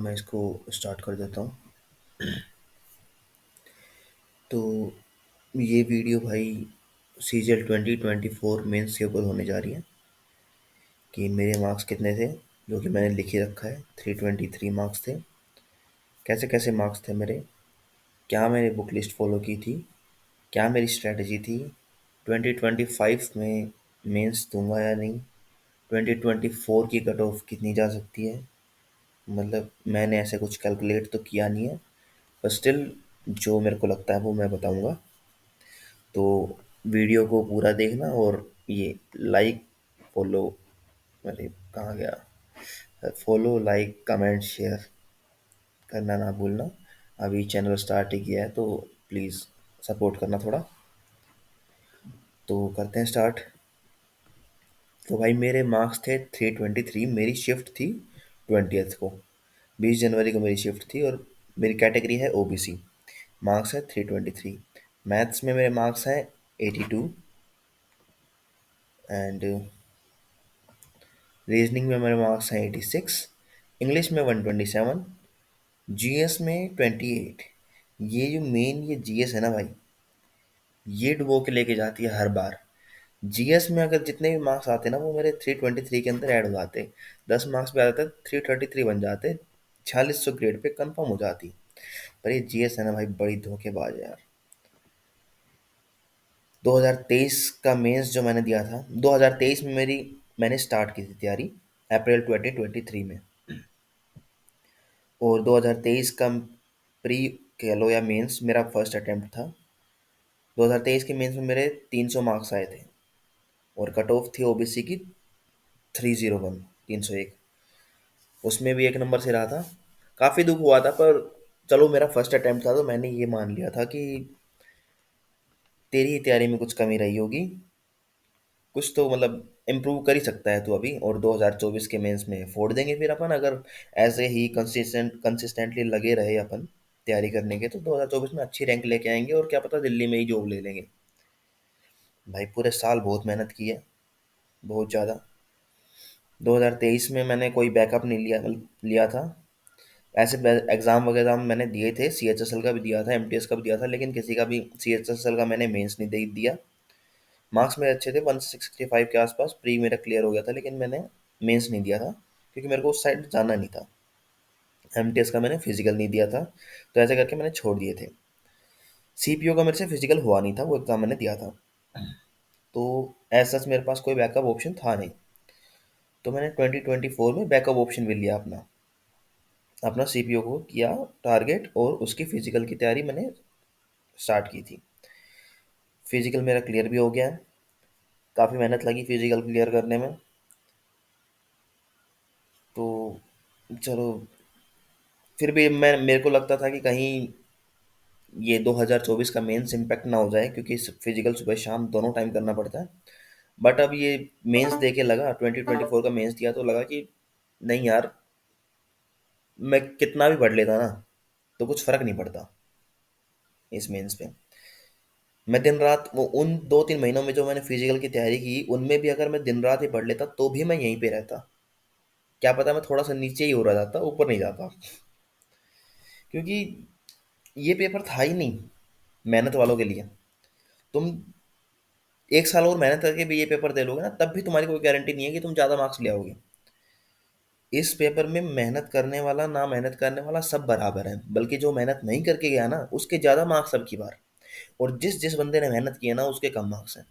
मैं इसको स्टार्ट कर देता हूँ। तो ये वीडियो भाई सीजीएल 2024 मेंस के ऊपर होने जा रही है कि मेरे मार्क्स कितने थे, जो कि मैंने लिख ही रखा है। 323 मार्क्स थे। कैसे कैसे मार्क्स थे मेरे, क्या मैंने बुक लिस्ट फॉलो की थी, क्या मेरी स्ट्रेटजी थी, 2025 में मेंस दूंगा या नहीं, 2024 की कट ऑफ कितनी जा सकती है। मतलब मैंने ऐसे कुछ कैलकुलेट तो किया नहीं है, पर स्टिल जो मेरे को लगता है वो मैं बताऊंगा। तो वीडियो को पूरा देखना और ये लाइक, फॉलो, अरे कहाँ गया, फॉलो लाइक कमेंट शेयर करना ना भूलना। अभी चैनल स्टार्ट ही किया है तो प्लीज़ सपोर्ट करना थोड़ा। तो करते हैं स्टार्ट। तो भाई मेरे मार्क्स थे 323। मेरी शिफ्ट थी 20th को, 20 जनवरी को मेरी शिफ्ट थी और मेरी कैटेगरी है ओबीसी। मार्क्स है 323। मैथ्स में मेरे मार्क्स हैं 82 एंड रीजनिंग में मेरे मार्क्स हैं 86, इंग्लिश में 127, जीएस में 28। ये जो मेन ये जीएस है ना भाई, ये डुबो के लेके जाती है हर बार। जीएस में अगर जितने भी मार्क्स आते ना वो मेरे 323 के अंदर ऐड हो जाते। 10 मार्क्स पे आते 333 बन जाते, 4600 ग्रेड पे कंफर्म हो जाती। पर ये जीएस है ना भाई, बड़ी धोखेबाज है यार। 2023 का मेंस जो मैंने दिया था, 2023 में मैंने स्टार्ट की थी तैयारी अप्रैल 2023 में। और 2023 का प्री कह लो या मेंस मेरा फर्स्ट अटेम्प्ट था। 2023 के मेंस में मेरे 300 मार्क्स आए थे और कट ऑफ थी ओबीसी की 301, 301। उसमें भी एक नंबर से रहा था। काफ़ी दुख हुआ था, पर चलो मेरा फर्स्ट अटेम्प्ट था तो मैंने ये मान लिया था कि तेरी ही तैयारी में कुछ कमी रही होगी। कुछ तो मतलब इम्प्रूव कर ही सकता है तू अभी, और 2024 के मेंस में फोड़ देंगे फिर अपन, अगर ऐसे ही कंसिस्टेंटली लगे रहे अपन तैयारी करने के, तो 2024 में अच्छी रैंक लेके आएंगे और क्या पता दिल्ली में ही जॉब ले लेंगे। भाई पूरे साल बहुत मेहनत की है, बहुत ज़्यादा। 2023 में मैंने कोई बैकअप नहीं लिया था। ऐसे एग्ज़ाम वगैरह मैंने दिए थे, सीएचएसएल का भी दिया था, एमटीएस का भी दिया था, लेकिन किसी का भी सीएचएसएल का मैंने मेंस नहीं दे दिया। मार्क्स मेरे अच्छे थे, 165 के आसपास, प्री मेरा क्लियर हो गया था, लेकिन मैंने मेंस नहीं दिया था क्योंकि मेरे को उस साइड जाना नहीं था। एमटीएस का मैंने फिजिकल नहीं दिया था, तो ऐसे करके मैंने छोड़ दिए थे। सीपीओ का मेरे से फिजिकल हुआ नहीं था, वो एग्ज़ाम मैंने दिया था। तो ऐसा मेरे पास कोई बैकअप ऑप्शन था नहीं। तो मैंने 2024 में बैकअप ऑप्शन भी लिया अपना। अपना सीपीओ को किया टारगेट और उसकी फिजिकल की तैयारी मैंने स्टार्ट की थी। फिजिकल मेरा क्लियर भी हो गया है। काफ़ी मेहनत लगी फिजिकल क्लियर करने में। तो चलो, फिर भी मेरे को लगता था कि कहीं ये 2024 का मेंस इम्पैक्ट ना हो जाए, क्योंकि फिजिकल सुबह शाम दोनों टाइम करना पड़ता है। बट अब ये मेंस दे के लगा, 2024 का मेंस दिया तो लगा कि नहीं यार, मैं कितना भी पढ़ लेता ना तो कुछ फर्क नहीं पड़ता इस मेंस पे। मैं दिन रात वो उन 2-3 महीनों में जो मैंने फिजिकल की तैयारी की, उनमें भी अगर मैं दिन रात ही पढ़ लेता तो भी मैं यहीं पे रहता। क्या पता मैं थोड़ा सा नीचे ही हो रहा जाता, ऊपर नहीं जाता। क्योंकि ये पेपर था ही नहीं मेहनत वालों के लिए। तुम 1 साल और मेहनत करके भी ये पेपर दे लोगे ना, तब भी तुम्हारी कोई गारंटी नहीं है कि तुम ज़्यादा मार्क्स ले आओगे। इस पेपर में मेहनत करने वाला ना मेहनत करने वाला सब बराबर है, बल्कि जो मेहनत नहीं करके गया ना उसके ज़्यादा मार्क्स अब की बार। और जिस जिस बंदे ने मेहनत की है ना उसके कम मार्क्स हैं।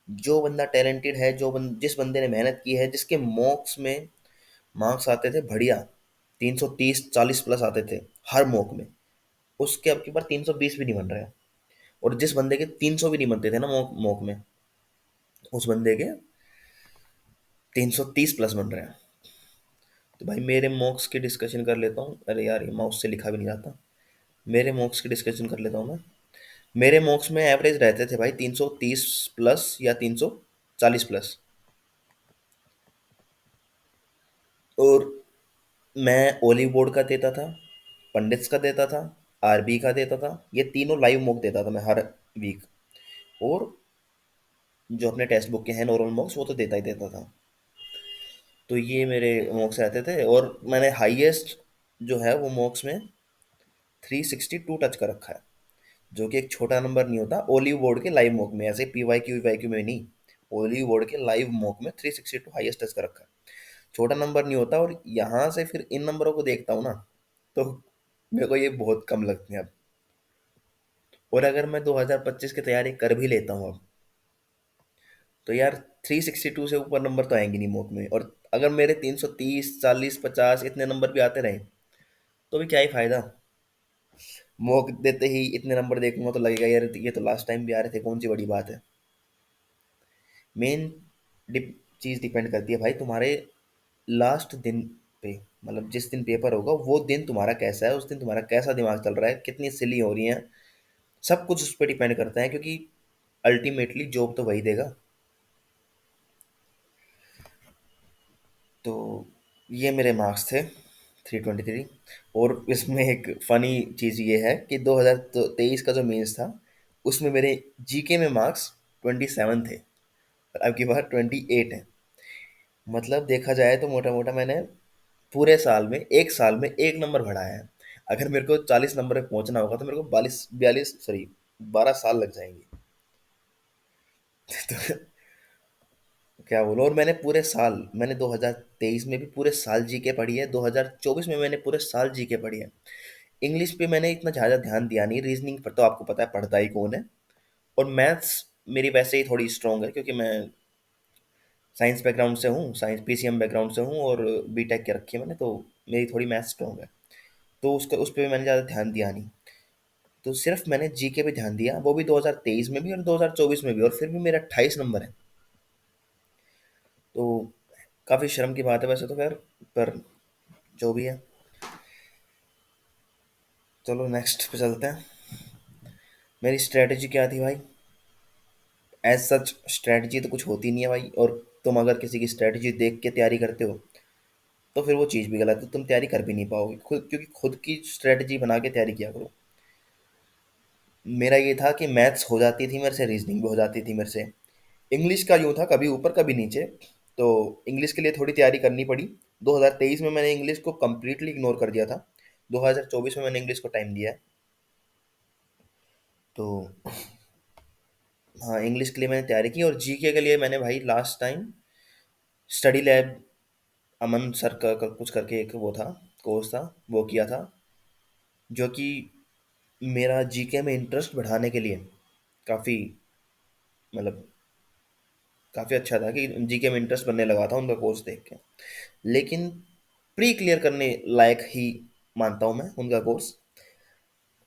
जो बंदा टैलेंटेड है, जिस बंदे ने मेहनत की है, जिसके मॉक्स में मार्क्स आते थे बढ़िया, 330-40 प्लस आते थे हर मॉक में, उसके अब की बार 320 भी नहीं बन रहे हैं। और जिस बंदे के 300 भी नहीं बनते थे ना मॉक मॉक में, उस बंदे के 330 प्लस बन रहे हैं। तो भाई मेरे मॉक्स की डिस्कशन कर लेता हूँ। अरे यार ये माउस से लिखा भी नहीं जाता। मेरे मॉक्स की डिस्कशन कर लेता हूँ मैं। मेरे मॉक्स में एवरेज रहते थे भाई 330 प्लस या 340 प्लस। और मैं ओलिव बोर्ड का देता था, पंडित्स का देता था, आरबी का देता था। ये तीनों लाइव मॉक देता था मैं हर वीक। और जो अपने टेक्स्ट बुक के हैं नॉर्मल मॉक्स, वो तो देता ही देता था। तो ये मेरे मॉक्स रहते थे। और मैंने हाईएस्ट जो है वो मॉक्स में 362 टच कर रखा है, जो कि एक छोटा नंबर नहीं होता। ओलिव बोर्ड के लाइव मॉक में, ऐसे पी वाई क्यू में नहीं, ओलिव बोर्ड के लाइव मॉक में 362 हाईएस्ट टच कर रखा है, छोटा नंबर नहीं होता। और यहाँ से फिर इन नंबरों को देखता हूँ ना, तो मेरे को ये बहुत कम लगते हैं अब। और अगर मैं 2025 की तैयारी कर भी लेता हूँ अब, तो यार 362 से ऊपर नंबर तो आएंगे नहीं मॉक में। और अगर मेरे 330 40 50 इतने नंबर भी आते रहे, तो भी क्या ही फायदा। मॉक देते ही इतने नंबर देखूंगा तो लगेगा यार ये तो लास्ट टाइम भी आ रहे थे, कौन सी बड़ी बात है। मेन चीज़ डिपेंड करती है भाई तुम्हारे लास्ट दिन पे, मतलब जिस दिन पेपर होगा वो दिन तुम्हारा कैसा है, उस दिन तुम्हारा कैसा दिमाग चल रहा है, कितनी सिली हो रही है, सब कुछ उस पर डिपेंड करता है, क्योंकि अल्टीमेटली जॉब तो वही देगा। तो ये मेरे मार्क्स थे 323। और इसमें एक फ़नी चीज़ ये है कि 2023 का जो मेंस था, उसमें मेरे जीके में मार्क्स 27 थे, और अब की बार 28 है। मतलब देखा जाए तो मोटा मोटा मैंने पूरे साल में, एक साल में एक नंबर बढ़ाया है। अगर मेरे को 40 नंबर पे पहुंचना होगा तो मेरे को 42 सॉरी 12 साल लग जाएंगे। तो क्या बोलूं। और मैंने पूरे साल, मैंने 2023 में भी पूरे साल जीके पढ़ी है, 2024 में मैंने पूरे साल जीके पढ़ी है। इंग्लिश पे मैंने इतना ज़्यादा ध्यान दिया नहीं, रीजनिंग पर तो आपको पता है पढ़ता ही कौन है। और मैथ्स मेरी वैसे ही थोड़ी स्ट्रांग है, क्योंकि मैं साइंस बैकग्राउंड से हूँ, साइंस पीसीएम बैकग्राउंड से हूँ, और बीटेक के रखी है मैंने, तो मेरी थोड़ी मैथ्स स्ट्रांग है। तो उसका उस पर मैंने ज़्यादा ध्यान दिया नहीं। तो सिर्फ मैंने जीके पे ध्यान दिया, वो भी 2023 में भी और 2024 में भी, और फिर भी मेरा 28 नंबर है। तो काफ़ी शर्म की बात है वैसे तो खैर, पर जो भी है। चलो नेक्स्ट पे चलते हैं। मेरी स्ट्रेटजी क्या थी भाई? एज सच स्ट्रेटजी तो कुछ होती नहीं है भाई, और तुम अगर किसी की स्ट्रेटजी देख के तैयारी करते हो तो फिर वो चीज़ भी गलत है, तुम तैयारी कर भी नहीं पाओगे खुद, क्योंकि खुद की स्ट्रेटजी बना के तैयारी किया करो। मेरा ये था कि मैथ्स हो जाती थी मेरे से, रीजनिंग भी हो जाती थी मेरे से। इंग्लिश का यूँ था कभी ऊपर कभी नीचे, तो इंग्लिश के लिए थोड़ी तैयारी करनी पड़ी। 2023 में मैंने इंग्लिश को कम्प्लीटली इग्नोर कर दिया था, 2024 में मैंने इंग्लिश को टाइम दिया है। तो हाँ, इंग्लिश के लिए मैंने तैयारी की, और जीके के लिए मैंने भाई लास्ट टाइम स्टडी लैब, अमन सर का कुछ करके एक वो था, कोर्स था, वो किया था, जो कि मेरा जीके में इंटरेस्ट बढ़ाने के लिए काफ़ी, मतलब काफ़ी अच्छा था कि जीके में इंटरेस्ट बनने लगा था उनका कोर्स देख के। लेकिन प्री क्लियर करने लायक ही मानता हूँ मैं उनका कोर्स।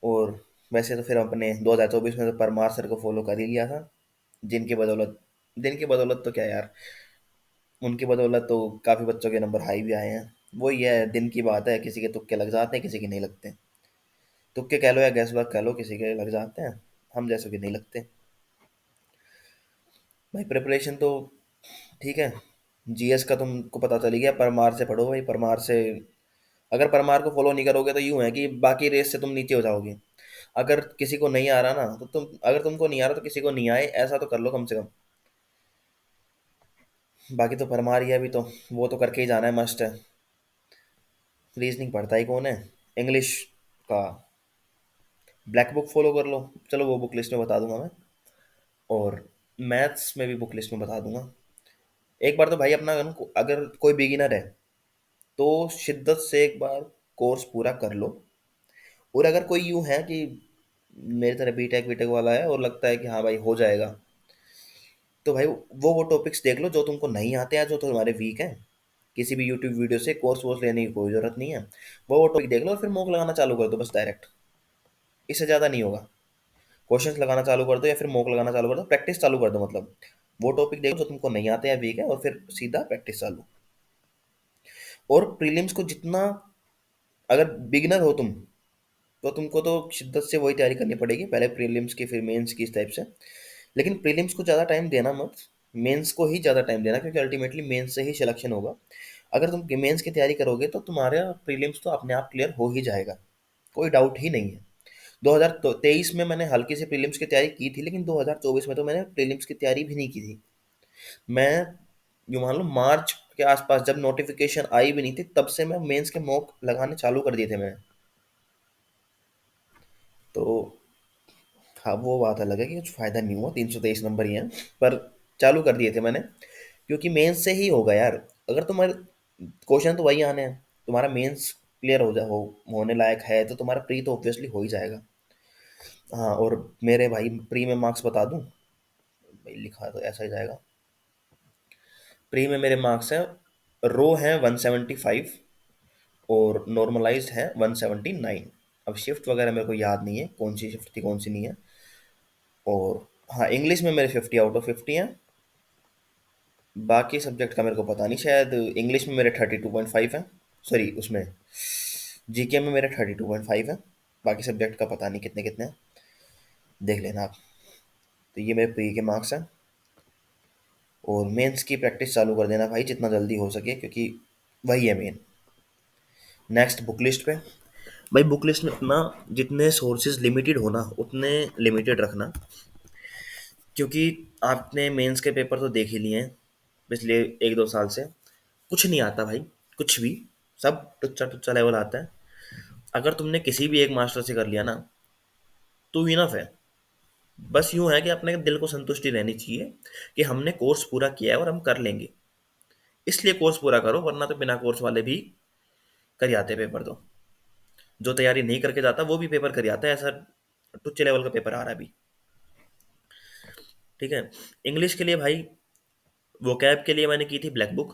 और वैसे तो फिर अपने 2024 में तो परमार सर को फॉलो कर ही लिया था, जिनकी बदौलत, जिनकी बदौलत तो क्या यार, उनकी बदौलत तो काफ़ी बच्चों के नंबर हाई भी आए हैं। वो ये है, दिन की बात है, किसी के तुक्के लग जाते हैं, किसी के नहीं लगते। तुक्के कह लो या गैस वर्क कह लो, किसी के लग जाते हैं, हम जैसों के नहीं लगते। भाई प्रिपरेशन तो ठीक है। जीएस का तुमको पता चल ही गया, परमार से पढ़ो भाई, परमार से। अगर परमार को फॉलो नहीं करोगे तो यूं है कि बाकी रेस से तुम नीचे हो जाओगे। अगर किसी को नहीं आ रहा ना, तो तुम, अगर तुमको नहीं आ रहा तो किसी को नहीं आए, ऐसा तो कर लो कम से कम। बाकी तो परमार ही है अभी तो, वो तो करके ही जाना है, मस्ट है। रीजनिंग पढ़ता ही कौन है? इंग्लिश का ब्लैक बुक फॉलो कर लो, चलो वो बुक लिस्ट में बता दूंगा मैं। और मैथ्स में भी बुक लिस्ट में बता दूंगा। एक बार तो भाई अपना, अगर कोई बिगिनर है तो शिद्दत से एक बार कोर्स पूरा कर लो। और अगर कोई यूं है कि मेरी तरह बीटेक बीटेक वाला है और लगता है कि हाँ भाई हो जाएगा, तो भाई वो टॉपिक्स देख लो जो तुमको नहीं आते हैं, जो तुम्हारे वीक हैं। किसी भी यूट्यूब वीडियो से कोर्स वोर्स लेने की कोई ज़रूरत नहीं है। वो टॉपिक देख लो और फिर मॉक लगाना चालू कर दो बस डायरेक्ट। इससे ज़्यादा नहीं होगा। क्वेश्चंस लगाना चालू कर दो या फिर मॉक लगाना चालू कर दो, प्रैक्टिस चालू कर दो, मतलब वो टॉपिक देखो जो तुमको नहीं आते हैं, वीक है, और फिर सीधा प्रैक्टिस चालू। और प्रीलिम्स को जितना, अगर बिगिनर हो तुम, तो तुमको तो शिद्दत से वही तैयारी करनी पड़ेगी, पहले प्रीलिम्स की फिर मेंस की, इस टाइप से। लेकिन प्रीलिम्स को ज़्यादा टाइम देना मत, मेंस को ही ज़्यादा टाइम देना, क्योंकि अल्टीमेटली मेंस से ही सिलेक्शन होगा। अगर तुम मेंस की तैयारी करोगे तो तुम्हारा प्रीलिम्स तो अपने आप क्लियर हो ही जाएगा, कोई डाउट ही नहीं है। 2023 में मैंने हल्की सी प्रीलिम्स की तैयारी की थी, लेकिन 2024 में तो मैंने प्रीलिम्स की तैयारी भी नहीं की थी। मैं यूँ मान लो मार्च के आसपास जब नोटिफिकेशन आई भी नहीं थी तब से मैं मेंस के मॉक लगाने चालू कर दिए थे मैं। तो हाँ, वो बात अलग है कि कुछ फ़ायदा नहीं हुआ, 323 नंबर ही हैं, पर चालू कर दिए थे मैंने, क्योंकि मेंस से ही होगा यार। अगर तुम्हारे क्वेश्चन तो वही आने हैं, तुम्हारा मेंस क्लियर होने लायक है तो तुम्हारा प्री तो ऑब्वियसली हो ही जाएगा। हाँ, और मेरे भाई प्री में मार्क्स बता दूं, भाई लिखा तो ऐसा ही जाएगा। प्री में मेरे मार्क्स हैं, रो है 175 और नॉर्मलाइज्ड है 179। अब शिफ्ट वगैरह मेरे को याद नहीं है कौन सी शिफ्ट थी कौन सी नहीं है। और हाँ, इंग्लिश में मेरे 50 आउट ऑफ 50 हैं। बाकी सब्जेक्ट का मेरे को पता नहीं, शायद इंग्लिश में मेरे 32.5 हैं। सॉरी, उसमें जीके में मेरे 32.5 हैं। बाकी सब्जेक्ट का पता नहीं कितने कितने हैं, देख लेना आप। तो ये मेरे प्री के मार्क्स हैं। और मेंस की प्रैक्टिस चालू कर देना भाई जितना जल्दी हो सके, क्योंकि वही है मेन। नेक्स्ट बुक लिस्ट पे। भाई बुक लिस्ट में अपना जितने सोर्सेज लिमिटेड होना उतने लिमिटेड रखना, क्योंकि आपने मेंस के पेपर तो देख ही लिए हैं पिछले 1-2 साल से। कुछ नहीं आता भाई, कुछ भी, सब टुच्चा टुच्चा लेवल आता है। अगर तुमने किसी भी एक मास्टर से कर लिया ना तो इनफ है। बस यूं है कि अपने दिल को संतुष्टि रहनी चाहिए कि हमने कोर्स पूरा किया है और हम कर लेंगे, इसलिए कोर्स पूरा करो, वरना तो बिना कोर्स वाले भी कर जाते पेपर। तो जो तैयारी नहीं करके जाता वो भी पेपर कर जाता है, ऐसा टुच्चे लेवल का पेपर आ रहा है अभी। ठीक है। इंग्लिश के लिए भाई, वोकैब के लिए मैंने की थी Black Book.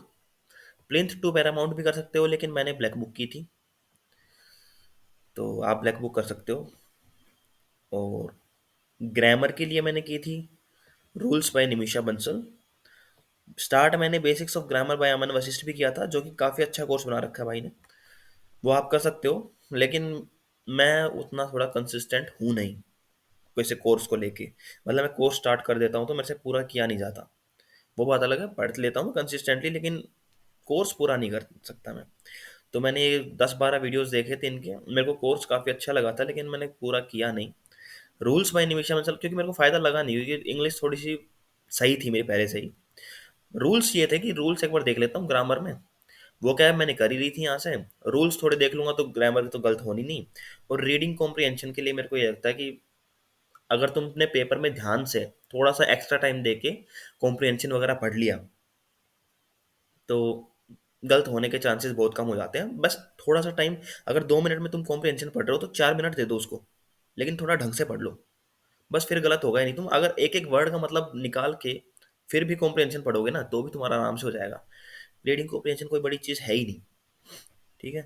Plinth to Paramount भी कर सकते हो, लेकिन मैंने ब्लैक बुक की थी, तो आप ब्लैक बुक कर सकते हो। और ग्रामर के लिए मैंने की थी rules by Nimisha Bansal. Start मैंने basics of grammar by Aman Vashishth भी किया था, जो कि काफ़ी अच्छा कोर्स बना रखा है भाई ने, वो आप कर सकते हो। लेकिन मैं उतना थोड़ा कंसिस्टेंट हूँ नहीं वैसे कोर्स को लेके। मतलब मैं कोर्स स्टार्ट कर देता हूँ तो मेरे से पूरा किया नहीं जाता। वो बात अलग है, पढ़ लेता हूँ कंसिस्टेंटली, लेकिन कोर्स पूरा नहीं कर सकता मैं। तो मैंने ये 10-12 वीडियोस देखे थे इनके, मेरे को कोर्स काफ़ी अच्छा लगा था, लेकिन मैंने पूरा किया नहीं। रूल्स बाय निमिषा मंसल क्योंकि मेरे को फ़ायदा लगा नहीं, क्योंकि इंग्लिश थोड़ी सी सही थी मेरी पहले से ही। रूल्स ये थे कि रूल्स एक बार देख लेता हूँ ग्रामर में, वो क्या है मैंने कर ही रही थी यहाँ से। रूल्स थोड़े देख लूंगा तो ग्रामर तो गलत होनी नहीं। और रीडिंग कॉम्प्रिहेंशन के लिए मेरे को ये लगता है कि अगर तुम अपने पेपर में ध्यान से थोड़ा सा एक्स्ट्रा टाइम देके कॉम्प्रिहेंशन वगैरह पढ़ लिया तो गलत होने के चांसेस बहुत कम हो जाते हैं। बस थोड़ा सा टाइम, अगर 2 मिनट में तुम कॉम्प्रिहेंशन पढ़ रहे हो तो 4 मिनट दे दो उसको, लेकिन थोड़ा ढंग से पढ़ लो। बस फिर गलत होगा ही नहीं। तुम अगर एक एक वर्ड का मतलब निकाल के फिर भी कॉम्प्रिहेंशन पढ़ोगे ना तो भी तुम्हारा आराम से हो जाएगा। रीडिंग कॉम्प्रिहेंशन कोई बड़ी चीज़ है ही नहीं। ठीक है।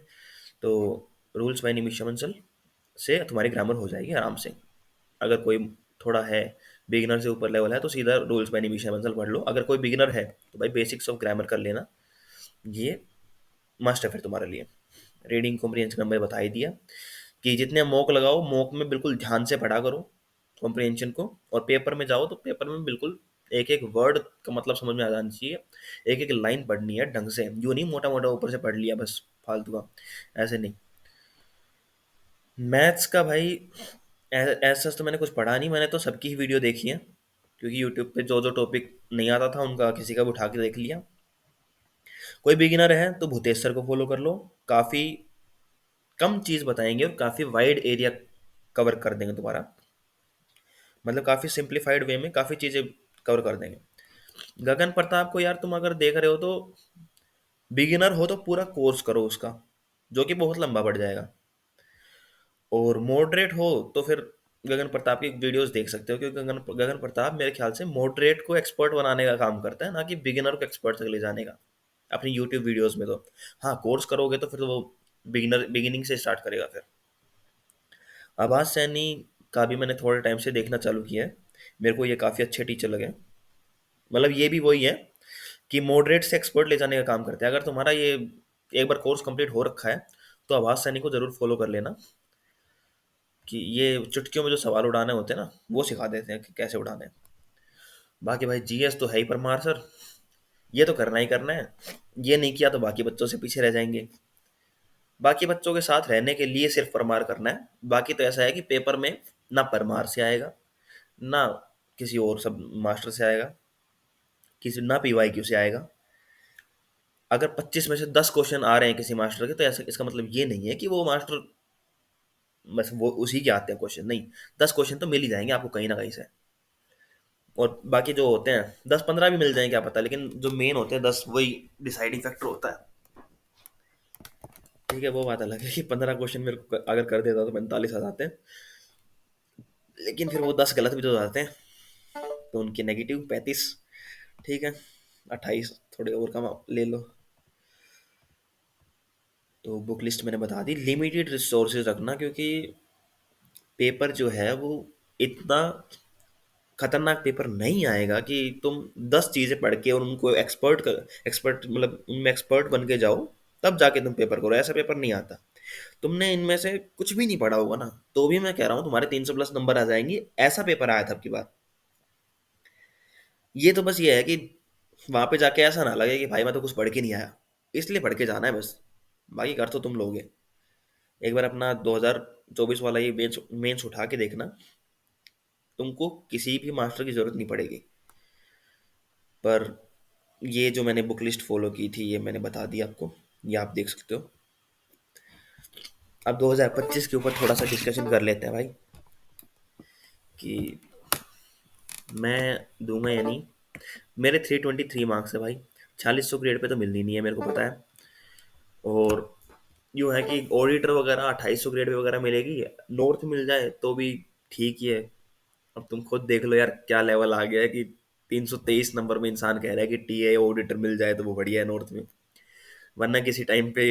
तो रूल्स बाय निमिषा बंसल से तुम्हारी ग्रामर हो जाएगी आराम से। अगर कोई थोड़ा है, बिगिनर से ऊपर लेवल है, तो सीधा रूल्स बाय निमिषा बंसल पढ़ लो। अगर कोई बिगिनर है तो भाई बेसिक्स ऑफ ग्रामर कर लेना, ये मस्ट है फिर तुम्हारे लिए। रीडिंग कॉम्प्रिहेंशन मैंने बता ही दिया कि जितने मॉक लगाओ मॉक में बिल्कुल ध्यान से पढ़ा करो कॉम्प्रिहेंशन को। और पेपर में जाओ तो पेपर में बिल्कुल एक एक वर्ड का मतलब समझ में आ जाना चाहिए। एक एक लाइन पढ़नी है ढंग से, यूँ नहीं मोटा मोटा ऊपर से पढ़ लिया बस फालतू का, ऐसे नहीं। मैथ्स का भाई ऐसा तो मैंने कुछ पढ़ा नहीं, मैंने तो सबकी ही वीडियो देखी है, क्योंकि यूट्यूब पे जो जो टॉपिक नहीं आता था उनका किसी का भी उठा के देख लिया। कोई बिगिनर है तो भूतेश सर को फॉलो कर लो, काफ़ी कम चीज़ बताएंगे और काफ़ी वाइड एरिया कवर कर देंगे तुम्हारा। मतलब काफ़ी सिंप्लीफाइड वे में काफ़ी चीज़ें कवर कर देंगे। गगन प्रताप को यार तुम अगर देख रहे हो तो बिगिनर हो तो पूरा कोर्स करो उसका, जो कि बहुत लंबा पड़ जाएगा। और मॉडरेट हो तो फिर गगन प्रताप की वीडियोस देख सकते हो, क्योंकि गगन गगन प्रताप मेरे ख्याल से मॉडरेट को एक्सपर्ट बनाने का काम करता है, ना कि बिगिनर को एक्सपर्ट तक ले जाने का अपनी यूट्यूब वीडियोस में। तो हाँ, कोर्स करोगे तो फिर वो बिगिनिंग से स्टार्ट करेगा फिर। आभास सैनी का भी मैंने थोड़े टाइम से देखना चालू किया है, मेरे को ये काफ़ी अच्छे टीचर लगे। मतलब ये भी वही है कि मॉडरेट से एक्सपर्ट ले जाने का काम करते हैं। अगर तुम्हारा ये एक बार कोर्स कंप्लीट हो रखा है तो आभास सैनी को ज़रूर फॉलो कर लेना, कि ये चुटकियों में जो सवाल उड़ाने होते हैं ना वो सिखा देते हैं कि कैसे उड़ाने हैं। बाकी भाई जीएस तो है ही परमार सर, ये तो करना ही करना है। ये नहीं किया तो बाकी बच्चों से पीछे रह जाएंगे। बाकी बच्चों के साथ रहने के लिए सिर्फ परमार करना है। बाकी तो ऐसा है कि पेपर में ना परमार से आएगा, ना किसी और सब मास्टर से आएगा, किसी ना पीवाई क्यू से आएगा। अगर 25 में से 10 क्वेश्चन आ रहे हैं किसी मास्टर के, तो ऐसा इसका मतलब ये नहीं है कि वो मास्टर बस वो उसी के आते हैं क्वेश्चन, नहीं। 10 क्वेश्चन तो मिल ही जाएंगे आपको कहीं ना कहीं से। और बाकी जो होते हैं 10-15 भी मिल जाएंगे क्या पता, लेकिन जो मेन होते हैं 10, वही डिसाइडिंग फैक्टर होता है। ठीक है, वो बात अलग है कि 15 क्वेश्चन मेरे को अगर कर देता तो 45 आ जाते हैं, लेकिन फिर वो 10 गलत भी तो हो जाते हैं, तो उनके नेगेटिव 35। ठीक है, 28 थोड़े और कम ले लो। तो बुक लिस्ट मैंने बता दी, लिमिटेड रिसोर्सेज रखना, क्योंकि पेपर जो है वो इतना खतरनाक पेपर नहीं आएगा कि तुम 10 चीजें पढ़ के और उनको एक्सपर्ट मतलब उनमें एक्सपर्ट बन के जाओ, तब जाके तुम पेपर करो। ऐसा पेपर नहीं आता। तुमने इनमें से कुछ भी नहीं पढ़ा होगा ना, तो भी मैं कह रहा हूँ तुम्हारे 300 प्लस नंबर आ जाएंगे। ऐसा पेपर आया था अब की बार। ये तो बस ये है कि वहां पे जाके ऐसा ना लगे कि भाई मैं तो कुछ पढ़ के नहीं आया, इसलिए पढ़ के जाना है बस। बाकी कर तो तुम लोगे। एक बार अपना 2024 वाला ये मेंस मेंस उठा के देखना, तुमको किसी भी मास्टर की जरूरत नहीं पड़ेगी। पर ये जो मैंने बुक लिस्ट फॉलो की थी, ये मैंने बता दिया आपको, ये आप देख सकते हो। अब 2025 के ऊपर थोड़ा सा डिस्कशन कर लेते हैं भाई, कि मैं दूंगा या नहीं। मेरे 323 मार्क्स है भाई, 4600 ग्रेड पे तो मिलनी नहीं है मेरे को पता है। और यूँ है कि ऑडिटर वगैरह 2800 ग्रेड पे वगैरह मिलेगी, नॉर्थ मिल जाए तो भी ठीक ही है। अब तुम खुद देख लो यार क्या लेवल आ गया है कि 323 नंबर में इंसान कह रहा है कि टीए ऑडिटर मिल जाए तो वो बढ़िया है नॉर्थ में। वरना किसी टाइम पे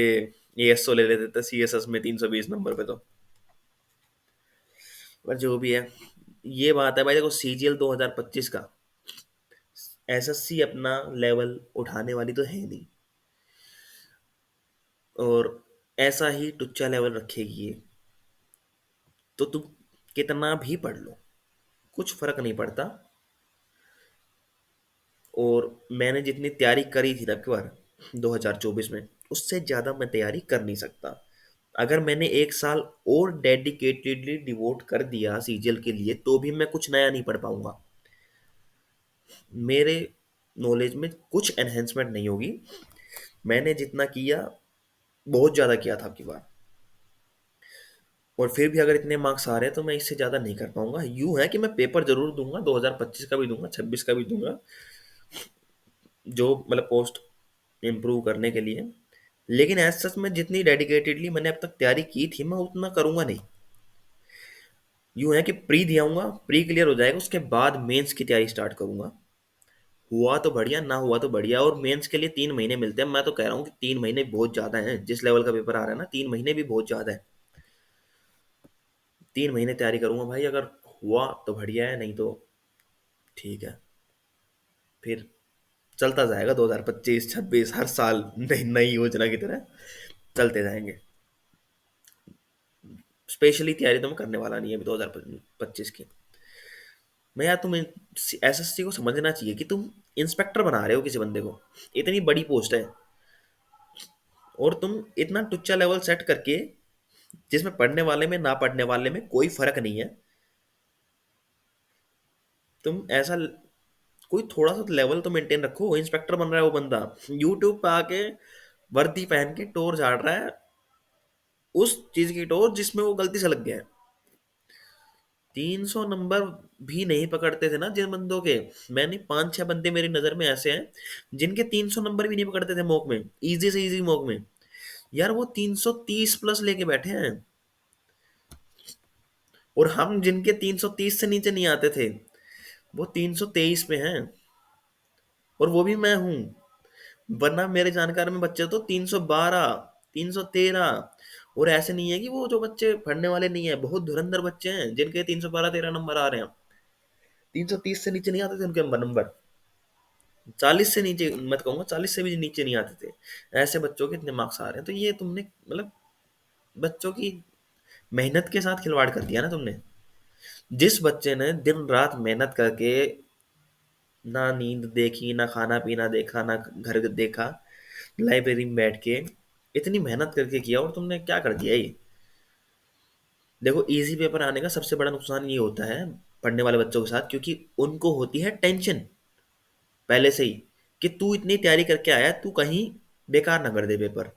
एएसओ ले लेते थे सीएसएस में 320 नंबर पे तो। पर जो भी है, ये बात है भाई, देखो सीजीएल 2025 का एसएससी अपना लेवल उठाने वाली तो है नहीं, और ऐसा ही टुच्चा लेवल रखेगी ये, तो तुम कितना भी पढ़ लो कुछ फर्क नहीं पड़ता। और मैंने जितनी तैयारी करी थी ना अब की बार 2024 में, उससे ज़्यादा मैं तैयारी कर नहीं सकता। अगर मैंने एक साल और डेडिकेटेडली डिवोट कर दिया सीजीएल के लिए, तो भी मैं कुछ नया नहीं पढ़ पाऊंगा। मेरे नॉलेज में कुछ एनहेंसमेंट नहीं होगी। मैंने जितना किया बहुत ज़्यादा किया था अब की बार, और फिर भी अगर इतने मार्क्स आ रहे हैं तो मैं इससे ज़्यादा नहीं कर पाऊंगा। यूं है कि मैं पेपर जरूर दूंगा, 2025 का भी दूंगा, 26 का भी दूंगा, जो मतलब पोस्ट इम्प्रूव करने के लिए। लेकिन एज सच में जितनी डेडिकेटेडली मैंने अब तक तैयारी की थी, मैं उतना करूंगा नहीं। यूं है कि प्री दियाऊंगा, प्री क्लियर हो जाएगा, उसके बाद मेंस की तैयारी स्टार्ट करूंगा। हुआ तो बढ़िया, ना हुआ तो बढ़िया। और मेंस के लिए 3 महीने मिलते हैं, मैं तो कह रहा हूँ कि 3 महीने बहुत ज्यादा हैं। जिस लेवल का पेपर आ रहा है ना, 3 महीने भी बहुत ज्यादा है। 3 महीने तैयारी करूंगा भाई, अगर हुआ तो बढ़िया है, नहीं तो ठीक है। फिर चलता जाएगा 2025-26 हर साल नई नई योजना की तरह चलते जाएंगे। स्पेशली तैयारी तो मैं करने वाला नहीं है अभी 2025 की। मैं यार, तुम्हें एसएससी को समझना चाहिए कि तुम इंस्पेक्टर बना रहे हो किसी बंदे को, इतनी बड़ी पोस्ट है, और तुम इतना टुच्चा लेवल सेट करके, जिसमें पढ़ने वाले में ना पढ़ने वाले में कोई फर्क नहीं है। तुम ऐसा कोई थोड़ा सा लेवल तो मेंटेन रखो। इंस्पेक्टर बन रहा है वो बंदा, यूट्यूब पे आके वर्दी पहन के टोर झाड़ रहा है, उस चीज की टोर जिसमें वो गलती से लग गया है। 300 नंबर भी नहीं पकड़ते थे ना जिन बंदों के, मैंने 5-6 बंदे मेरी नजर में ऐसे हैं जिनके 300 नंबर भी नहीं पकड़ते थे मॉक में, इजी से इजी मॉक में। यार वो 330 प्लस लेके बैठे हैं, और हम जिनके 330 से नीचे नहीं आते थे, वो 323 पे हैं, और वो भी मैं हूँ। वरना मेरे जानकार में बच्चे तो 312, 313। और ऐसे नहीं है कि वो जो बच्चे पढ़ने वाले नहीं है, बहुत धुरंधर बच्चे हैं जिनके 312-13 नंबर आ रहे हैं। 330 से नीचे नहीं आते थे उनके नंबर, 40 से नीचे मत कहूंगा, 40 से भी नीचे नहीं आते थे। ऐसे बच्चों के इतने मार्क्स आ रहे हैं, तो ये तुमने मतलब बच्चों की मेहनत के साथ खिलवाड़ कर दिया ना तुमने। जिस बच्चे ने दिन रात मेहनत करके ना नींद देखी, ना खाना पीना देखा, ना घर देखा, लाइब्रेरी में बैठ के इतनी मेहनत करके किया, और तुमने क्या कर दिया ये। देखो इजी पेपर आने का सबसे बड़ा नुकसान ये होता है पढ़ने वाले बच्चों के साथ, क्योंकि उनको होती है टेंशन पहले से ही कि तू इतनी तैयारी करके आया, तू कहीं बेकार ना कर दे पेपर।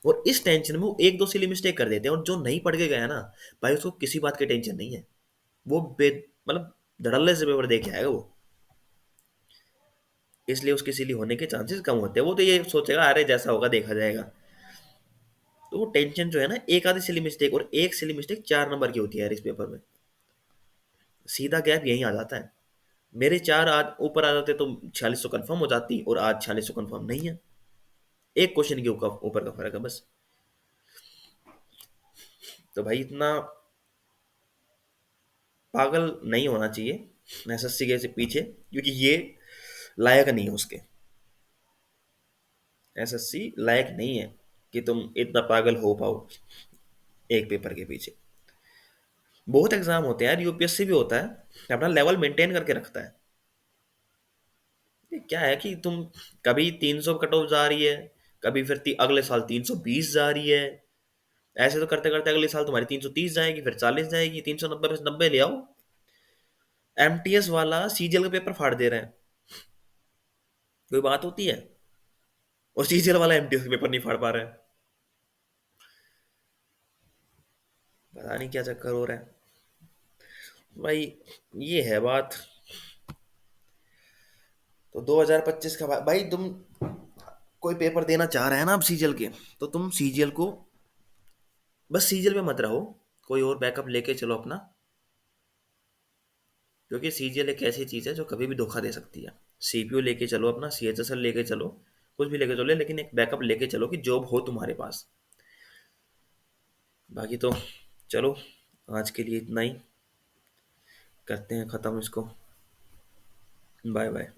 और इस टेंशन में वो एक दो सिली मिस्टेक कर देते हैं, और जो नहीं पढ़ के गया ना, भाई उसको किसी बात की टेंशन नहीं है। वो बे मतलब धड़ल्ले से पेपर दे के आएगा वो। इसलिए उसकी सिली होने के चांसेस कम होते हैं। वो तो ये सोचेगा अरे जैसा होगा देखा जाएगा। तो वो टेंशन जो है ना, एक आधी सिली मिस्टेक, और एक सिली मिस्टेक 4 नंबर की होती है यार इस पेपर में। सीधा गैप यहीं आ जाता है। मेरे चार आज ऊपर आ जाते तो 4600 कंफर्म हो जाती, और आज 4600 कंफर्म नहीं है। एक क्वेश्चन के ऊपर ऊपर का फर्क है बस। तो भाई इतना पागल नहीं होना चाहिए एसएससी के से पीछे, क्योंकि ये लायक नहीं है उसके। एसएससी लायक नहीं है कि तुम इतना पागल हो पाओ एक पेपर के पीछे। बहुत एग्जाम होते हैं यार, यूपीएससी भी होता है, अपना लेवल मेंटेन करके रखता है। ये क्या है कि तुम कभी 300 कट ऑफ जा रही है, कभी फिर अगले साल 320 जा रही है। ऐसे तो करते करते अगले साल तुम्हारी 330 जाएगी, फिर 40 जाएगी, 390 पे से 90 ले आओ। एमटीएस वाला सीजीएल का पेपर फाड़ दे रहे हैं, कोई बात होती है? और सीजीएल वाला एमटीएस का पेपर नहीं फाड़ पा रहा है। पता नहीं क्या चक्कर हो रहा है भाई। ये है बात। तो 2025 का भाई तुम कोई पेपर देना चाह रहे हैं ना अब सीजीएल के, तो तुम सीजीएल को बस सीजीएल पे मत रहो, कोई और बैकअप लेके चलो अपना। क्योंकि सीजीएल एक ऐसी चीज है जो कभी भी धोखा दे सकती है। सीपीयू लेके चलो अपना, सीएचएसएल लेके चलो, कुछ भी लेके चलो, लेकिन एक बैकअप लेके चलो कि जॉब हो तुम्हारे पास। बाकी तो चलो, आज के लिए इतना ही, करते हैं खत्म इसको। Bye bye.